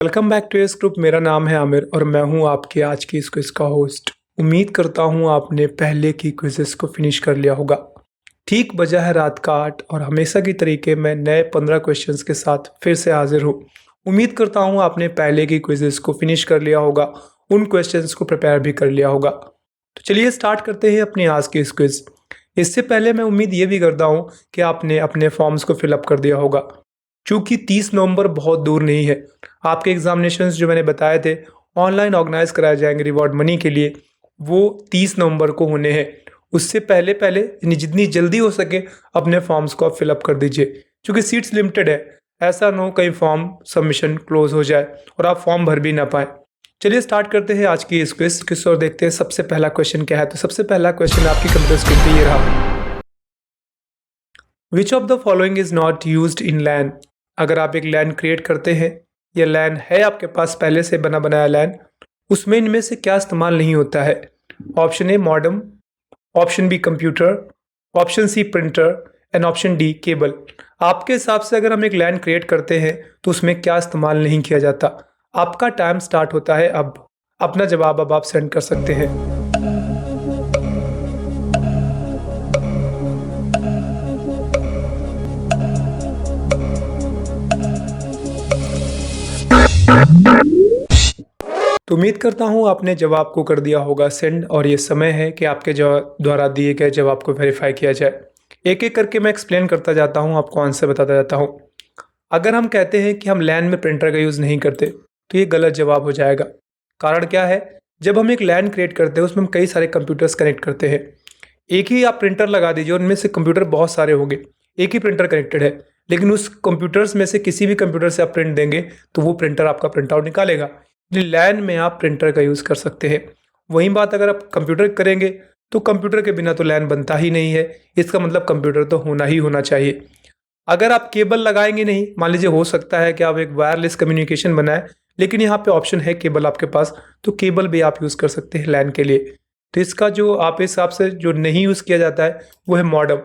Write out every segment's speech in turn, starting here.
Welcome back to S group. मेरा नाम है आमिर और मैं हूं आपके आज की इस क्विज का होस्ट। उम्मीद करता हूं आपने पहले की क्विजेस को फिनिश कर लिया होगा। ठीक बजा है रात का 8 और हमेशा की तरीके मैं नए 15 क्वेश्चंस के साथ फिर से हाजिर हूं। उम्मीद करता हूं आपने पहले की क्विजेस को फिनिश कर लिया होगा, उन क्वेश्चंस को प्रिपेयर भी कर लिया होगा। तो चलिए स्टार्ट करते हैं अपनी आज की इस क्विज। इससे पहले मैं उम्मीद ये भी करता हूँ कि आपने अपने फॉर्म्स को फिलअप कर दिया होगा। चूँकि 30 नवंबर बहुत दूर नहीं है, आपके एग्जामिनेशंस जो मैंने बताए थे ऑनलाइन ऑर्गेनाइज कराए जाएंगे रिवॉर्ड मनी के लिए, वो 30 नवंबर को होने हैं। उससे पहले पहले जितनी जल्दी हो सके अपने फॉर्म्स को आप फिलअप कर दीजिए, क्योंकि सीट्स लिमिटेड है। ऐसा ना हो कहीं फॉर्म सबमिशन क्लोज हो जाए और आप फॉर्म भर भी ना पाए। चलिए स्टार्ट करते हैं आज की इस क्विज और देखते हैं सबसे पहला क्वेश्चन क्या है। तो सबसे पहला क्वेश्चन आपकी कंप्यूटर स्क्रीन पे ये रहा। Which of the following is not used in LAN. अगर आप एक लैन क्रिएट करते हैं या लैन है आपके पास पहले से बना बनाया लैन, उसमें इनमें से क्या इस्तेमाल नहीं होता है। Option A modem, option B computer, option C printer and option D cable. आपके हिसाब से अगर हम एक लैन क्रिएट करते हैं तो उसमें क्या इस्तेमाल नहीं किया जाता। आपका टाइम स्टार्ट होता है अब। अपना जवाब अब आप सेंड कर सकते हैं। तो उम्मीद करता हूँ आपने जवाब को कर दिया होगा सेंड और ये समय है कि आपके द्वारा दिए गए जवाब को वेरीफाई किया जाए। एक एक करके मैं एक्सप्लेन करता जाता हूँ, आपको आंसर बताता जाता हूँ। अगर हम कहते हैं कि हम लैन में प्रिंटर का यूज़ नहीं करते तो ये गलत जवाब हो जाएगा। कारण क्या है, जब हम एक लैन क्रिएट करते हैं उसमें हम कई सारे कंप्यूटर्स कनेक्ट करते हैं। एक ही आप प्रिंटर लगा दीजिए, उनमें से कंप्यूटर बहुत सारे होंगे, एक ही प्रिंटर कनेक्टेड है, लेकिन उस कंप्यूटर्स में से किसी भी कंप्यूटर से आप प्रिंट देंगे तो वो प्रिंटर आपका प्रिंट आउट निकालेगा। लैन में आप प्रिंटर का यूज़ कर सकते हैं। वही बात अगर आप कंप्यूटर करेंगे तो कंप्यूटर के बिना तो लैन बनता ही नहीं है। इसका मतलब कंप्यूटर तो होना ही होना चाहिए। अगर आप केबल लगाएंगे नहीं, मान लीजिए हो सकता है कि आप एक वायरलेस कम्युनिकेशन बनाए, लेकिन यहाँ पे ऑप्शन है केबल आपके पास, तो केबल भी आप यूज़ कर सकते हैं लैन के लिए। तो इसका जो आप हिसाब से जो नहीं यूज़ किया जाता है वो है मॉडेम।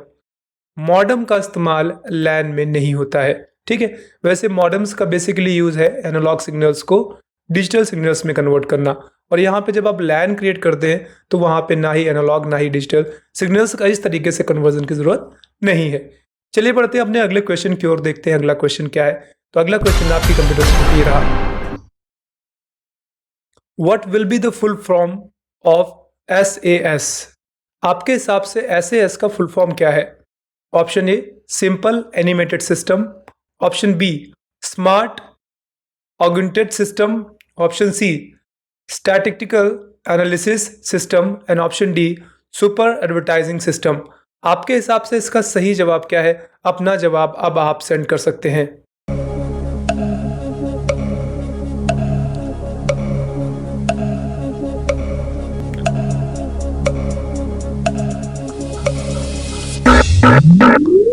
मॉडेम का इस्तेमाल लैन में नहीं होता है, ठीक है। वैसे मॉडेम्स का बेसिकली यूज़ है एनालॉग सिग्नल्स को डिजिटल सिग्नल्स में कन्वर्ट करना। और यहाँ पे जब आप लैन क्रिएट करते हैं तो वहाँ पे ना ही एनालॉग ना ही डिजिटल सिग्नल्स का इस तरीके से कन्वर्जन की ज़रूरत नहीं है। चलिए बढ़ते हैं अपने अगले क्वेश्चन की ओर, देखते हैं अगला क्वेश्चन क्या है। तो अगला क्वेश्चन आपकी कंप्यूटर स्क्रीन पर रहा। What will be the full form of SAS। आपके हिसाब से SAS का फुल फॉर्म क्या है। Option A simple animated system, option B smart augmented system, option C statistical analysis system and option D super advertising system. आपके हिसाब से इसका सही जवाब क्या है। अपना जवाब अब आप सेंड कर सकते हैं।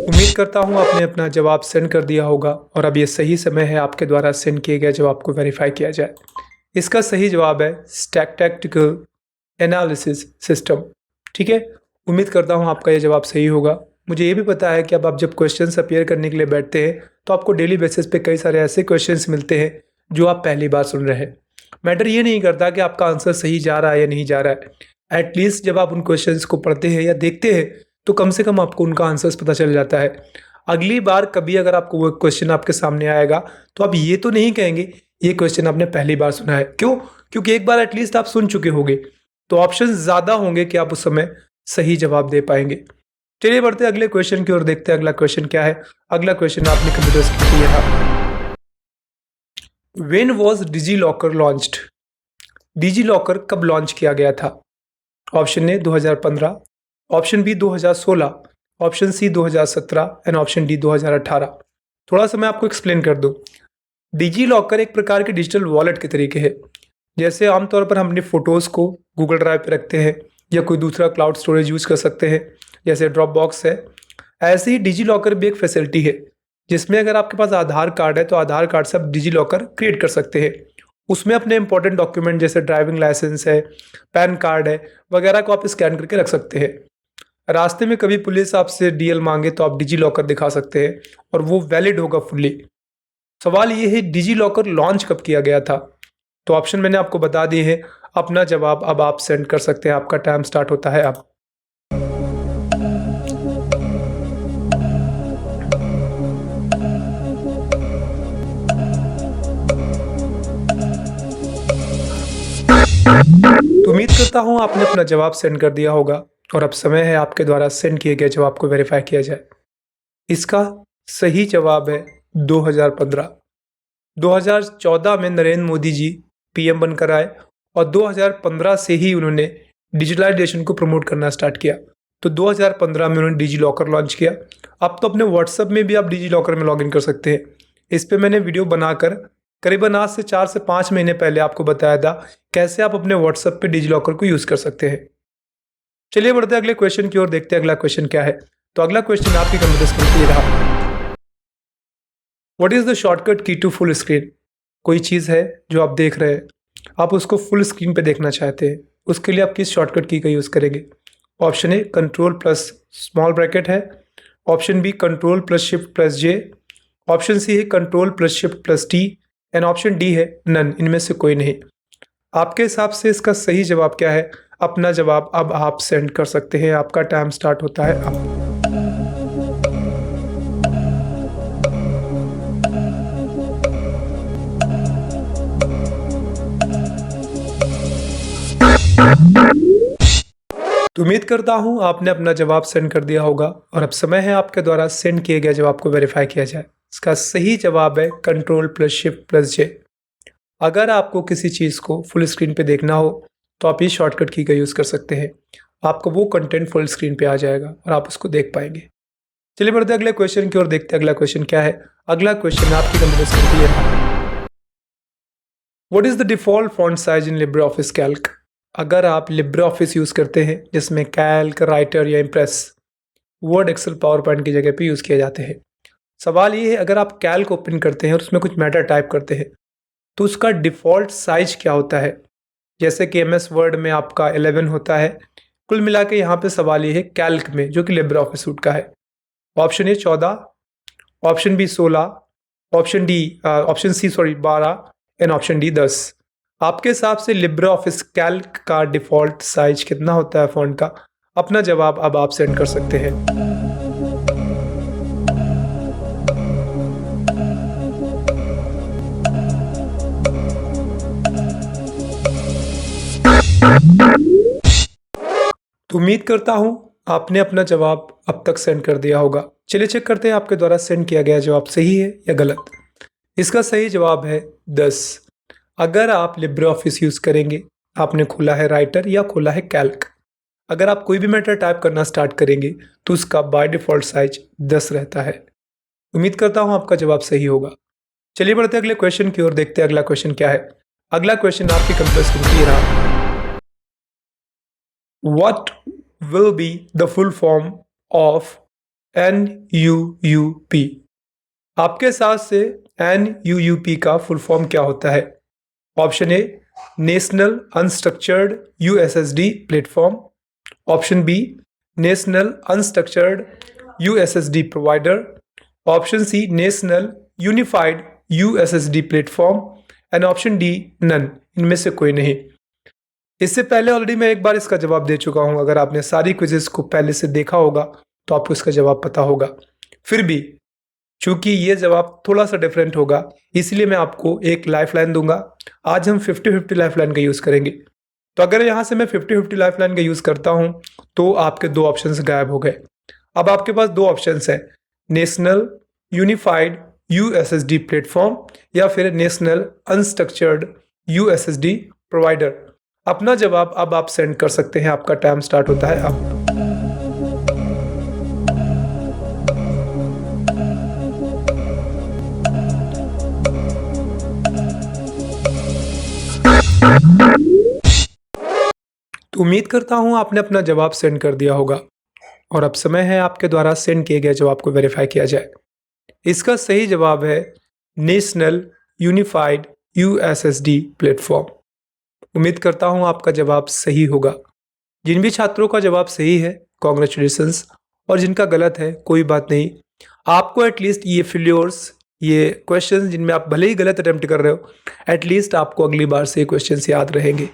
उम्मीद करता हूं आपने अपना जवाब सेंड कर दिया होगा और अब ये सही समय है आपके द्वारा सेंड किए गए जवाब को वेरीफाई किया जाए। इसका सही जवाब है स्टैटिस्टिकल एनालिसिस सिस्टम, ठीक है। उम्मीद करता हूं आपका ये जवाब सही होगा। मुझे ये भी पता है कि अब आप जब क्वेश्चंस अपीयर करने के लिए बैठते हैं तो आपको डेली बेसिस पे कई सारे ऐसे क्वेश्चंस मिलते हैं जो आप पहली बार सुन रहे हैं। मैटर ये नहीं करता कि आपका आंसर सही जा रहा है या नहीं जा रहा है। एटलीस्ट जब आप उन क्वेश्चंस को पढ़ते हैं या देखते हैं तो कम से कम आपको उनका आंसर्स पता चल जाता है। अगली बार कभी अगर आपको वो क्वेश्चन आपके सामने आएगा तो आप ये तो नहीं कहेंगे ये क्वेश्चन आपने पहली बार सुना है। क्यों? क्योंकि एक बार एटलीस्ट आप सुन चुके होंगे, तो ऑप्शन ज़्यादा होंगे कि आप उस समय सही जवाब दे पाएंगे। चलिए बढ़ते अगले क्वेश्चन की ओर, देखते हैं अगला क्वेश्चन क्या है। अगला क्वेश्चन आपने कंप्यूटर स्क्रीन पर था। When was DigiLocker launched. DigiLocker कब लॉन्च किया गया था। Option A 2015, option B 2016, option C 2017 and option D 2018। थोड़ा सा मैं आपको एक्सप्लेन कर दूं। डिजी लॉकर एक प्रकार के डिजिटल वॉलेट के तरीके है। जैसे आमतौर पर हम अपनी फ़ोटोज़ को गूगल ड्राइव पे रखते हैं या कोई दूसरा क्लाउड स्टोरेज यूज़ कर सकते हैं, जैसे ड्रॉप बॉक्स है। ऐसे ही डिजी लॉकर भी एक फैसिलिटी है जिसमें अगर आपके पास आधार कार्ड है तो आधार कार्ड से आप डिजी लॉकर क्रिएट कर सकते हैं। उसमें अपने इंपॉर्टेंट डॉक्यूमेंट जैसे ड्राइविंग लाइसेंस है, पैन कार्ड है वगैरह को आप स्कैन करके रख सकते हैं। रास्ते में कभी पुलिस आपसे डीएल मांगे तो आप डिजी लॉकर दिखा सकते हैं और वो वैलिड होगा फुल्ली। सवाल ये है डिजी लॉकर लॉन्च कब किया गया था। तो ऑप्शन मैंने आपको बता दिए हैं। अपना जवाब अब आप सेंड कर सकते हैं। आपका टाइम स्टार्ट होता है अब। तो उम्मीद करता हूँ आपने अपना जवाब सेंड कर दिया होगा और अब समय है आपके द्वारा सेंड किए गए जवाब को वेरीफाई किया जाए। इसका सही जवाब है 2015। 2014 में नरेंद्र मोदी जी पीएम बनकर आए और 2015 से ही उन्होंने डिजिटलाइजेशन को प्रमोट करना स्टार्ट किया। तो 2015 में उन्होंने डिजी लॉकर लॉन्च किया। अब तो अपने व्हाट्सएप में भी आप डिजी लॉकर में लॉगिन कर सकते हैं। इस पे मैंने वीडियो बनाकर करीबन आज से 4 से 5 महीने पहले आपको बताया था कैसे आप अपने व्हाट्सएप पे डिजी लॉकर को यूज़ कर सकते हैं। चलिए बढ़ते हैं अगले क्वेश्चन की ओर, देखते हैं अगला क्वेश्चन क्या है। तो अगला क्वेश्चन आपकी कंप्यूटर स्क्रीन पर ये रहा। व्हाट इज द शॉर्टकट की टू फुल स्क्रीन। कोई चीज़ है जो आप देख रहे हैं, आप उसको फुल स्क्रीन पे देखना चाहते हैं, उसके लिए आप किस शॉर्टकट की का यूज़ करेंगे। Option A control plus small bracket है, option B control plus shift plus J, option C है control plus shift plus T and option D है नन। इनमें से कोई नहीं। आपके हिसाब से इसका सही जवाब क्या है। अपना जवाब अब आप सेंड कर सकते हैं। आपका टाइम स्टार्ट होता है अब। तो उम्मीद करता हूं आपने अपना जवाब सेंड कर दिया होगा और अब समय है आपके द्वारा सेंड किए गए जवाब को वेरीफाई किया जाए। इसका सही जवाब है कंट्रोल प्लस शिफ्ट प्लस जे। अगर आपको किसी चीज़ को फुल स्क्रीन पे देखना हो तो आप इस शॉर्टकट की का यूज़ कर सकते हैं। आपको वो कंटेंट फुल स्क्रीन पे आ जाएगा और आप उसको देख पाएंगे। चलिए बढ़ते हैं अगले क्वेश्चन की ओर, देखते हैं अगला क्वेश्चन क्या है। अगला क्वेश्चन आपकी कंप्यूटर स्क्रीन पे ये रहा। What is the default font size in LibreOffice Calc. अगर आप लिब्रे ऑफिस यूज़ करते हैं जिसमें कैल्क, राइटर या Impress, Word, Excel, PowerPoint की जगह पे यूज़ किए जाते हैं। सवाल ये है अगर आप कैल्क ओपन करते हैं और उसमें कुछ मैटर टाइप करते हैं तो उसका डिफ़ॉल्ट साइज क्या होता है। जैसे कि एमएस वर्ड में आपका 11 होता है। कुल मिला के यहाँ पे सवाल ये है कैल्क में जो कि लिब्रे ऑफिस सूट का है। Option A 14, option B 16, option C 12 and option D 10। आपके हिसाब से लिब्रे ऑफिस कैल्क का डिफ़ॉल्ट साइज कितना होता है फ़ॉन्ट का। अपना जवाब अब आप सेंड कर सकते हैं। तो उम्मीद करता हूं आपने अपना जवाब अब तक सेंड कर दिया होगा। चलिए चेक करते हैं आपके द्वारा सेंड किया गया जवाब सही है या गलत। इसका सही जवाब है 10। अगर आप लिब्रे ऑफिस यूज़ करेंगे, आपने खोला है राइटर या खोला है कैल्क, अगर आप कोई भी मैटर टाइप करना स्टार्ट करेंगे तो उसका बाय डिफ़ॉल्ट साइज 10 रहता है। उम्मीद करता हूं आपका जवाब सही होगा। चलिए बढ़ते हैं अगले क्वेश्चन की ओर, देखते हैं अगला क्वेश्चन क्या है। अगला क्वेश्चन आपकी कंप्यूटर स्क्रीन पर ये रहा। What will be the full form of NUUP? आपके साथ से NUUP का फुल फॉर्म क्या होता है। Option A national unstructured USSD platform, option B national unstructured USSD provider, option C national unified USSD platform and option D none. इनमें से कोई नहीं। इससे पहले ऑलरेडी मैं एक बार इसका जवाब दे चुका हूं। अगर आपने सारी क्विजेस को पहले से देखा होगा तो आपको इसका जवाब पता होगा। फिर भी चूंकि ये जवाब थोड़ा सा डिफरेंट होगा इसलिए मैं आपको एक लाइफलाइन दूंगा। आज हम 50-50 लाइफलाइन का यूज़ करेंगे। तो अगर यहाँ से मैं 50-50 लाइफलाइन का यूज़ करता हूँ तो आपके दो ऑप्शन गायब हो गए। अब आपके पास दो ऑप्शन हैं, नेशनल यूनिफाइड यूएसएसडी प्लेटफॉर्म या फिर नेशनल अनस्ट्रक्चर्ड यूएसएसडी प्रोवाइडर। अपना जवाब अब आप सेंड कर सकते हैं। आपका टाइम स्टार्ट होता है अब। तो उम्मीद करता हूं आपने अपना जवाब सेंड कर दिया होगा और अब समय है आपके द्वारा सेंड किए गए जवाब को वेरीफाई किया जाए। इसका सही जवाब है नेशनल यूनिफाइड यूएसएसडी प्लेटफॉर्म। उम्मीद करता हूं आपका जवाब सही होगा। जिन भी छात्रों का जवाब सही है कॉन्ग्रेचुलेशंस, और जिनका गलत है कोई बात नहीं। आपको एटलीस्ट ये फेल्योर्स ये क्वेश्चन जिनमें आप भले ही गलत अटेम्प्ट कर रहे हो, एटलीस्ट आपको अगली बार से ये क्वेश्चन याद रहेंगे।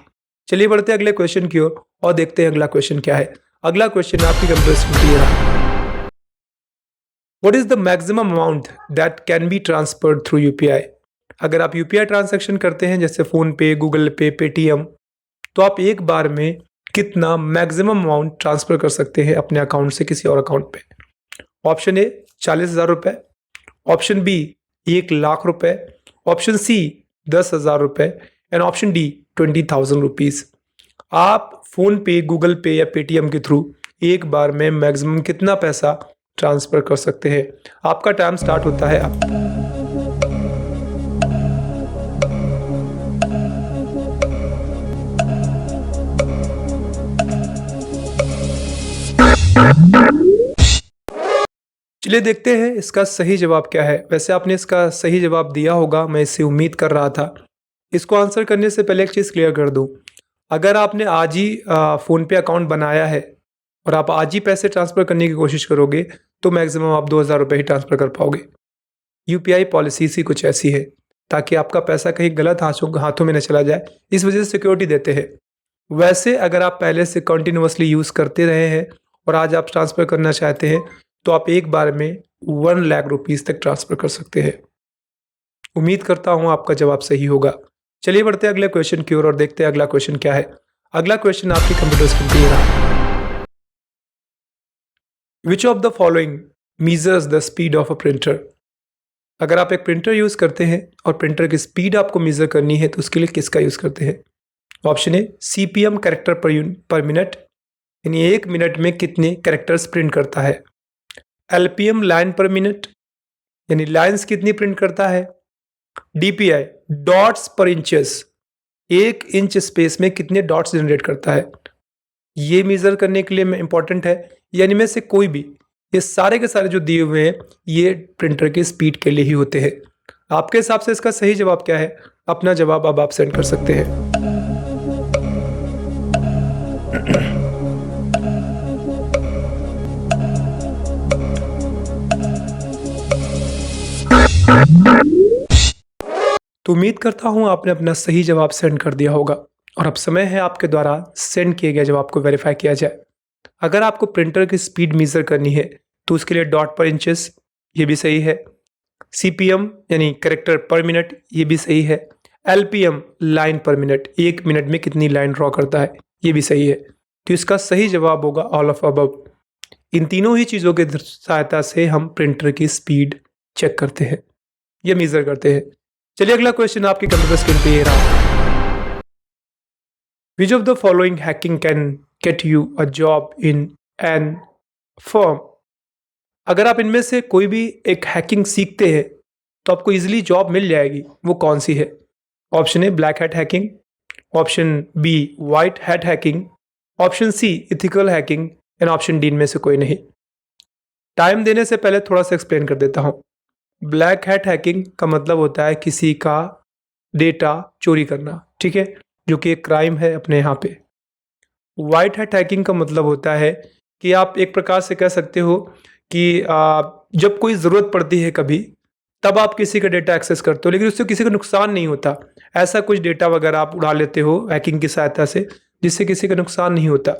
चलिए बढ़ते हैं अगले क्वेश्चन की ओर और देखते हैं अगला क्वेश्चन क्या है। अगला क्वेश्चन आपकी कंप्यूटर स्क्रीन पर ये रहा। What is the maximum amount that can be transferred through UPI? अगर आप यूपीआई ट्रांजैक्शन करते हैं जैसे फोन पे, गूगल पे, पेटीएम, तो आप एक बार में कितना मैक्सिमम अमाउंट ट्रांसफर कर सकते हैं अपने अकाउंट से किसी और अकाउंट पे? ऑप्शन ए 40,000 रुपए, ऑप्शन बी 1,00,000 रुपए, ऑप्शन सी 10,000 रुपए एंड ऑप्शन डी 20,000 रुपीज। आप फोन पे, गूगल पे या पेटीएम के थ्रू एक बार में मैक्सिमम कितना पैसा ट्रांसफर कर सकते हैं? आपका टाइम स्टार्ट होता है अब। चलिए देखते हैं इसका सही जवाब क्या है। वैसे आपने इसका सही जवाब दिया होगा, मैं इससे उम्मीद कर रहा था। इसको आंसर करने से पहले एक चीज़ क्लियर कर दूं, अगर आपने आज ही फ़ोन पे अकाउंट बनाया है और आप आज ही पैसे ट्रांसफ़र करने की कोशिश करोगे तो मैक्सिमम आप 2,000 रुपये ही ट्रांसफ़र कर पाओगे। यूपीआई पॉलिसी सी कुछ ऐसी है ताकि आपका पैसा कहीं गलत हाथों में न चला जाए, इस वजह से सिक्योरिटी देते हैं। वैसे अगर आप पहले से कंटिन्यूअसली यूज़ करते रहे हैं और आज आप ट्रांसफ़र करना चाहते हैं तो आप एक बार में 1,00,000 रुपीज़ तक ट्रांसफ़र कर सकते हैं। उम्मीद करता हूँ आपका जवाब सही होगा। चलिए बढ़ते हैं अगले क्वेश्चन की ओर और देखते हैं अगला क्वेश्चन क्या है। अगला क्वेश्चन आपकी कंप्यूटर स्क्रीन पर रहा। Which of the following measures the speed of a printer? अगर आप एक प्रिंटर यूज़ करते हैं और प्रिंटर की स्पीड आपको मेज़र करनी है तो उसके लिए किसका यूज़ करते हैं? ऑप्शन ए सीपीएम कैरेक्टर पर मिनट, यानी 1 मिनट में कितने कैरेक्टर्स प्रिंट करता है। एलपीएम लाइन पर मिनट, यानी लाइंस कितनी प्रिंट करता है। डीपीआई डॉट्स पर इंचेस, 1 इंच स्पेस में कितने डॉट्स जनरेट करता है। ये मेज़र करने के लिए में इंपॉर्टेंट है, यानी में से कोई भी, ये सारे के सारे जो दिए हुए हैं ये प्रिंटर की स्पीड के लिए ही होते हैं। आपके हिसाब से इसका सही जवाब क्या है? अपना जवाब अब आप सेंड कर सकते हैं। तो उम्मीद करता हूं आपने अपना सही जवाब सेंड कर दिया होगा और अब समय है आपके द्वारा सेंड किए गए जवाब को वेरीफाई किया जाए। अगर आपको प्रिंटर की स्पीड मेजर करनी है तो उसके लिए डॉट पर इंचेस, ये भी सही है। सीपीएम यानी कैरेक्टर पर मिनट, ये भी सही है। एलपीएम लाइन पर मिनट, 1 मिनट में कितनी लाइन ड्रॉ करता है, ये भी सही है। तो इसका सही जवाब होगा ऑल ऑफ अबव। इन तीनों ही चीज़ों की सहायता से हम प्रिंटर की स्पीड चेक करते हैं, ये मेजर करते हैं। चलिए अगला क्वेश्चन आपकी कंप्यूटर स्क्रीन पे ये रहा। Which of the following hacking can get you a job in an firm? अगर आप इनमें से कोई भी एक हैकिंग सीखते हैं तो आपको इजीली जॉब मिल जाएगी, वो कौन सी है? Option A black hat hacking, option B white hat hacking, option C ethical hacking and option D इनमें से कोई नहीं। टाइम देने से पहले थोड़ा सा एक्सप्लेन कर देता हूँ। ब्लैक हैट हैकिंग का मतलब होता है किसी का डेटा चोरी करना, ठीक है, जो कि एक क्राइम है अपने यहाँ पे। वाइट हैट हैकिंग का मतलब होता है कि आप एक प्रकार से कह सकते हो कि जब कोई ज़रूरत पड़ती है कभी, तब आप किसी का डेटा एक्सेस करते हो लेकिन उससे किसी का नुकसान नहीं होता। ऐसा कुछ डेटा वगैरह आप उड़ा लेते हो हैकिंग की सहायता से जिससे किसी का नुकसान नहीं होता।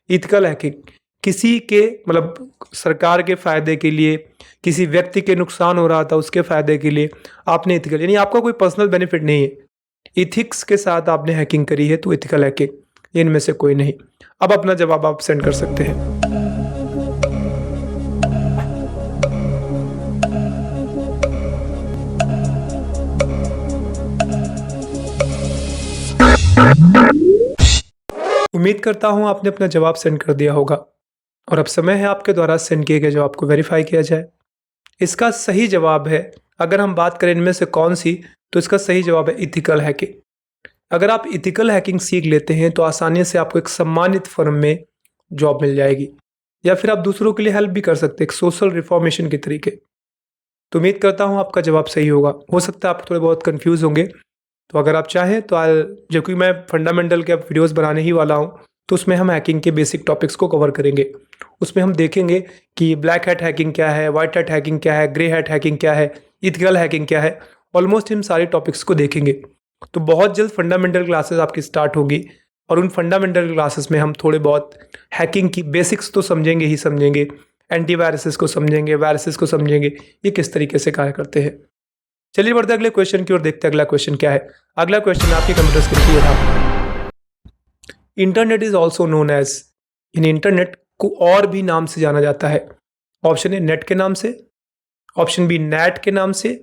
इथिकल हैकिंग किसी के मतलब सरकार के फ़ायदे के लिए, किसी व्यक्ति के नुकसान हो रहा था उसके फ़ायदे के लिए आपने इथिकल, यानी आपका कोई पर्सनल बेनिफिट नहीं है, इथिक्स के साथ आपने हैकिंग करी है तो इथिकल हैकिंग, इनमें से कोई नहीं। अब अपना जवाब आप सेंड कर सकते हैं। उम्मीद करता हूं आपने अपना जवाब सेंड कर दिया होगा और अब समय है आपके द्वारा सेंड किए गए जवाब को वेरीफाई किया जाए। इसका सही जवाब है, अगर हम बात करें इनमें से कौन सी, तो इसका सही जवाब है इथिकल हैकिंग। अगर आप इथिकल हैकिंग सीख लेते हैं तो आसानी से आपको एक सम्मानित फर्म में जॉब मिल जाएगी या फिर आप दूसरों के लिए हेल्प भी कर सकते हैं, एक सोशल रिफॉर्मेशन के तरीके। तो उम्मीद करता हूँ आपका जवाब सही होगा। हो सकता है आप थोड़े बहुत कन्फ्यूज़ होंगे, तो अगर आप चाहें तो जो कि मैं फंडामेंटल के वीडियोस बनाने ही वाला हूं, तो उसमें हम हैकिंग के बेसिक टॉपिक्स को कवर करेंगे। उसमें हम देखेंगे कि ब्लैक हैट हैकिंग क्या है, वाइट हैट हैकिंग क्या है, ग्रे हैट हैकिंग क्या है, इथिकल हैकिंग क्या है, ऑलमोस्ट इन सारे टॉपिक्स को देखेंगे। तो बहुत जल्द फंडामेंटल क्लासेस आपकी स्टार्ट होगी और उन फंडामेंटल क्लासेस में हम थोड़े बहुत हैकिंग की बेसिक्स तो समझेंगे ही समझेंगे, एंटीवायरसेस को समझेंगे, वायरसेस को समझेंगे, ये किस तरीके से कार्य करते हैं। चलिए बढ़ते अगले क्वेश्चन की ओर, देखते हैं अगला क्वेश्चन क्या है। अगला क्वेश्चन आपकी कंप्यूटर स्क्रीन पर ये रहा। Internet is also known as, इन इंटरनेट को और भी नाम से जाना जाता है। ऑप्शन ए नेट के नाम से, ऑप्शन बी नैट के नाम से,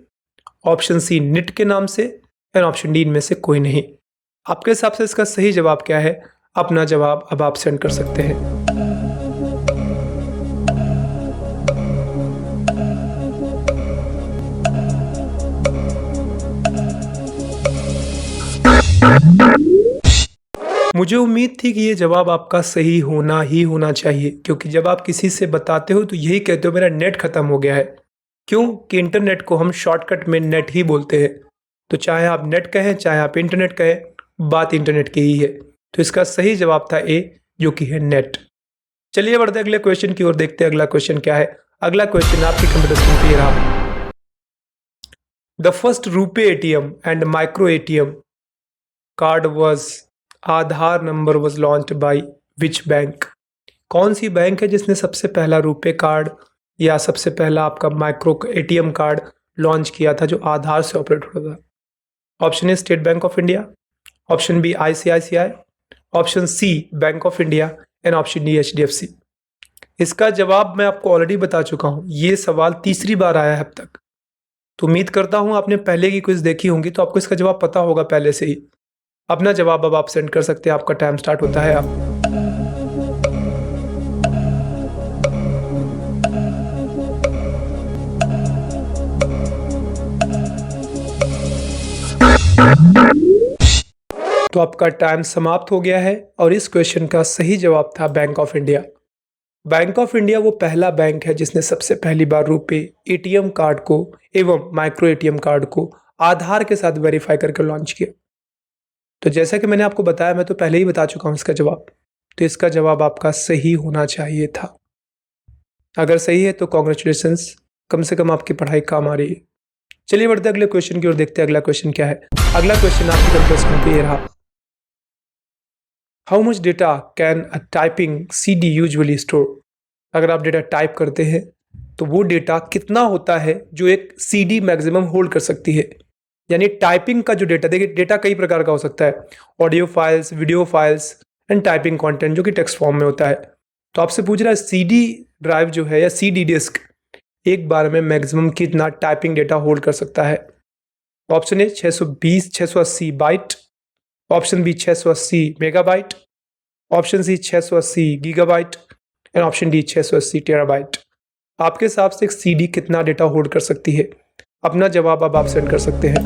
ऑप्शन सी निट के नाम से, एंड ऑप्शन डी इनमें से कोई नहीं। आपके हिसाब से इसका सही जवाब क्या है? अपना जवाब अब आप सेंड कर सकते हैं। मुझे उम्मीद थी कि ये जवाब आपका सही होना ही होना चाहिए, क्योंकि जब आप किसी से बताते हो तो यही कहते हो मेरा नेट खत्म हो गया है। क्यों कि इंटरनेट को हम शॉर्टकट में नेट ही बोलते हैं। तो चाहे आप नेट कहें चाहे आप इंटरनेट कहें, बात इंटरनेट की ही है। तो इसका सही जवाब था ए, जो कि है नेट। चलिए बढ़ते अगले क्वेश्चन की ओर, देखते हैं अगला क्वेश्चन क्या है। अगला क्वेश्चन आपकी कंप्यूटर स्क्रीन पे रहा। The first RuPay ATM and micro ATM card was, Aadhaar number was launched by which bank. कौन सी बैंक है जिसने सबसे पहला रुपे कार्ड या सबसे पहला आपका माइक्रो एटीएम कार्ड लॉन्च किया था जो आधार से ऑपरेट होता था? Option A State Bank of India, option B ICICI, option C Bank of India, and option D HDFC. इसका जवाब मैं आपको ऑलरेडी बता चुका हूं। ये सवाल तीसरी बार आया है अब तक। तो उम्मीद करता हूं आपने पहले की क्विज देखी होंगी, तो आपको इसका जवाब पता होगा पहले से ही। अपना जवाब अब आप सेंड कर सकते हैं। आपका टाइम स्टार्ट होता है आप। तो आपका टाइम समाप्त हो गया है और इस क्वेश्चन का सही जवाब था bank of India. Bank of India वो पहला बैंक है जिसने सबसे पहली बार रुपे एटीएम कार्ड को एवं माइक्रो एटीएम कार्ड को आधार के साथ वेरीफाई करके लॉन्च किया। तो जैसा कि मैंने आपको बताया, मैं तो पहले ही बता चुका हूं इसका जवाब। तो इसका जवाब आपका सही होना चाहिए था। अगर सही है तो कॉन्ग्रेचुलेशंस, कम से कम आपकी पढ़ाई काम आ रही है। चलिए बढ़ते अगले क्वेश्चन की ओर, देखते हैं अगला क्वेश्चन क्या है। अगला क्वेश्चन आपकी कंप्यूटर स्क्रीन पे ये रहा। How much data can a typing CD usually store. अगर आप डेटा टाइप करते हैं तो वो डेटा कितना होता है जो एक CD मैक्सिमम होल्ड कर सकती है। यानी टाइपिंग का जो डेटा, देखिए डेटा कई प्रकार का हो सकता है, audio files, video files and typing content जो कि टेक्स्ट फॉर्म में होता है। तो आपसे पूछ रहा है CD ड्राइव जो है या CD डिस्क एक बार में मैक्सिमम कितना टाइपिंग डेटा होल्ड कर सकता है। Option A 680 byte, option B 680 megabyte, option C 680 gigabyte, and option D 680 terabyte. आपके हिसाब से एक CD कितना डेटा होल्ड कर सकती है? अपना जवाब अब आप सेंड कर सकते हैं।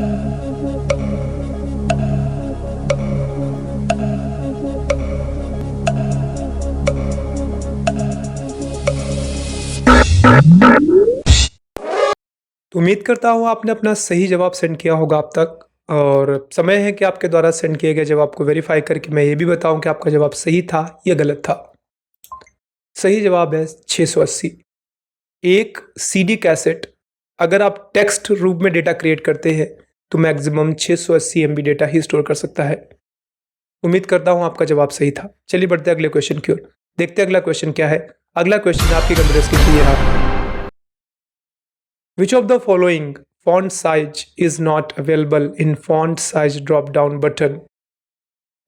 तो उम्मीद करता हूँ आपने अपना सही जवाब सेंड किया होगा अब तक, और समय है कि आपके द्वारा सेंड किए गए जवाब को वेरीफाई करके मैं ये भी बताऊं कि आपका जवाब सही था या गलत था। सही जवाब है 680। एक CD कैसेट अगर आप टेक्स्ट रूप में डेटा क्रिएट करते हैं तो मैक्सिमम 680 MB डेटा ही स्टोर कर सकता है। उम्मीद करता हूं आपका जवाब सही था। चलिए बढ़ते हैं अगले क्वेश्चन की ओर, देखते हैं अगला क्वेश्चन क्या है। अगला क्वेश्चन आपकी कंप्यूटर स्क्रीन पर ये रहा। Which of the following font size is not available in font size drop down button?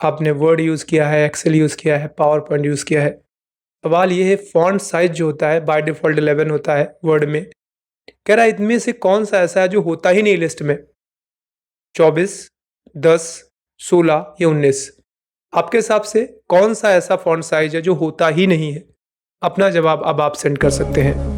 आपने वर्ड यूज़ किया है, एक्सेल यूज़ किया है, पावर पॉइंट यूज़ किया है। सवाल ये है फॉन्ट साइज जो होता है बाय डिफ़ॉल्ट 11 होता है वर्ड में। कह रहा है इनमें से कौन सा ऐसा है जो होता ही नहीं लिस्ट में? 24, 10, 16 या 19। आपके हिसाब से कौन सा ऐसा फॉन्ट साइज है जो होता ही नहीं है? अपना जवाब अब आप सेंड कर सकते हैं।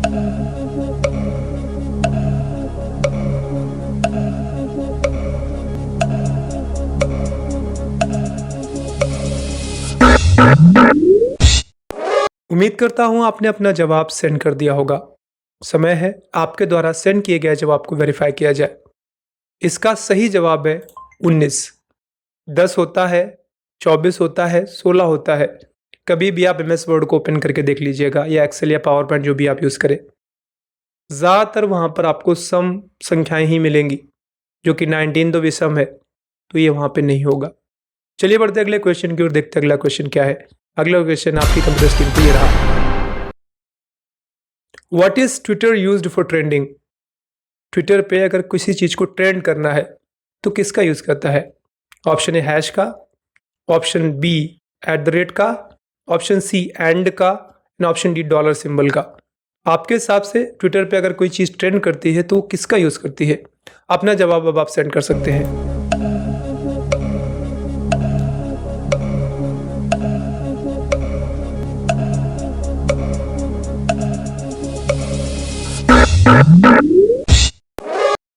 उम्मीद करता हूं आपने अपना जवाब सेंड कर दिया होगा। समय है आपके द्वारा सेंड किए गए जवाब को वेरीफाई किया जाए। इसका सही जवाब है 19। 10 होता है, 24 होता है, 16 होता है। कभी भी आप MS वर्ड को ओपन करके देख लीजिएगा या एक्सेल या पावर पॉइंट जो भी आप यूज़ करें। ज़्यादातर वहाँ पर आपको सम संख्याएं ही मिलेंगी, जो कि 19 तो विषम है, तो ये वहाँ पे नहीं होगा। चलिए बढ़ते अगले क्वेश्चन की ओर, देखते अगला क्वेश्चन क्या है। अगला क्वेश्चन आपकी कंप्यूटर स्क्रीन पर ये रहा। What is Twitter used for trending? Twitter पे अगर किसी चीज को ट्रेंड करना है तो किसका यूज करता है? ऑप्शन ए हैश का, ऑप्शन बी @ का, ऑप्शन सी एंड का, and option D dollar symbol का। आपके हिसाब से ट्विटर पे अगर कोई चीज ट्रेंड करती है तो वो किसका यूज करती है? अपना जवाब अब आप सेंड कर सकते हैं।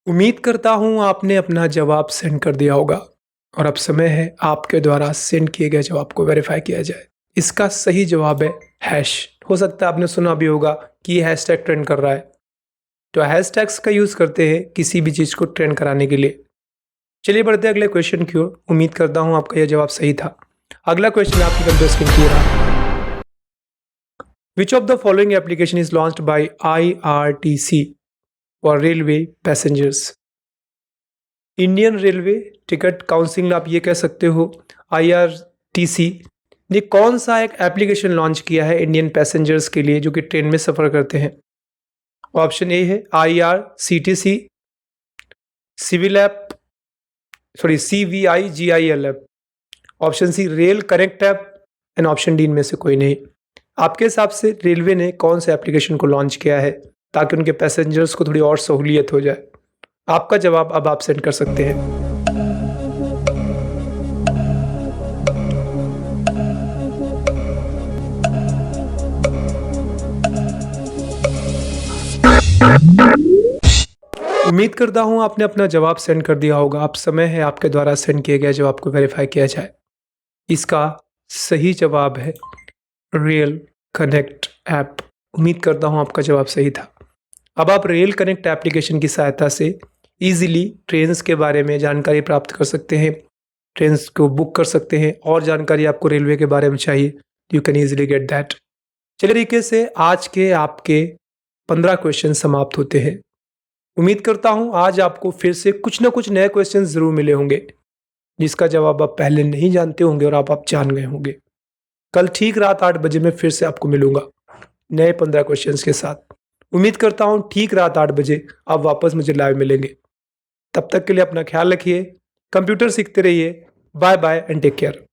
उम्मीद करता हूं आपने अपना जवाब सेंड कर दिया होगा और अब समय है आपके द्वारा सेंड किए गए जवाब को वेरीफाई किया जाए। इसका सही जवाब है हैश। हो सकता है आपने सुना भी होगा कि ये हैशटैग ट्रेंड कर रहा है, तो हैशटैग्स का यूज करते हैं किसी भी चीज को ट्रेंड कराने के लिए। चलिए बढ़ते हैं अगले क्वेश्चन की ओर। उम्मीद करता हूं आपका यह जवाब सही था। अगला क्वेश्चन आपकी कंप्यूटर स्क्रीन की रहा। Which of the following application is launched by IRTC और railway passengers? Indian railway ticket council आप ये कह सकते हो। IRTC ने कौन सा एक एप्लीकेशन लॉन्च किया है इंडियन पैसेंजर्स के लिए जो कि ट्रेन में सफ़र करते हैं? ऑप्शन ए है IRCTC, civil app, CVIGIL app, option C Rail Connect app, and option D इनमें से कोई नहीं। आपके हिसाब से रेलवे ने कौन से एप्लीकेशन को लॉन्च किया है ताकि उनके पैसेंजर्स को थोड़ी और सहूलियत हो जाए? आपका जवाब अब आप सेंड कर सकते हैं। उम्मीद करता हूं आपने अपना जवाब सेंड कर दिया होगा। अब समय है आपके द्वारा सेंड किए गए जवाब को वेरीफाई किया जाए। इसका सही जवाब है रेल कनेक्ट ऐप। उम्मीद करता हूं आपका जवाब सही था। अब आप रेल कनेक्ट एप्लीकेशन की सहायता से इजीली ट्रेन्स के बारे में जानकारी प्राप्त कर सकते हैं, ट्रेन्स को बुक कर सकते हैं, और जानकारी आपको रेलवे के बारे में चाहिए, you can easily get that. चलिए तरीके से आज के आपके 15 क्वेश्चन समाप्त होते हैं। उम्मीद करता हूं आज आपको फिर से कुछ ना कुछ नए क्वेश्चन जरूर मिले होंगे जिसका जवाब आप पहले नहीं जानते होंगे और आप जान गए होंगे। कल ठीक रात 8 बजे मैं फिर से आपको मिलूंगा नए 15 क्वेश्चंस के साथ। उम्मीद करता हूं ठीक रात 8 बजे आप वापस मुझे लाइव मिलेंगे। तब तक के लिए अपना ख्याल रखिए, कंप्यूटर सीखते रहिए। Bye bye and take care.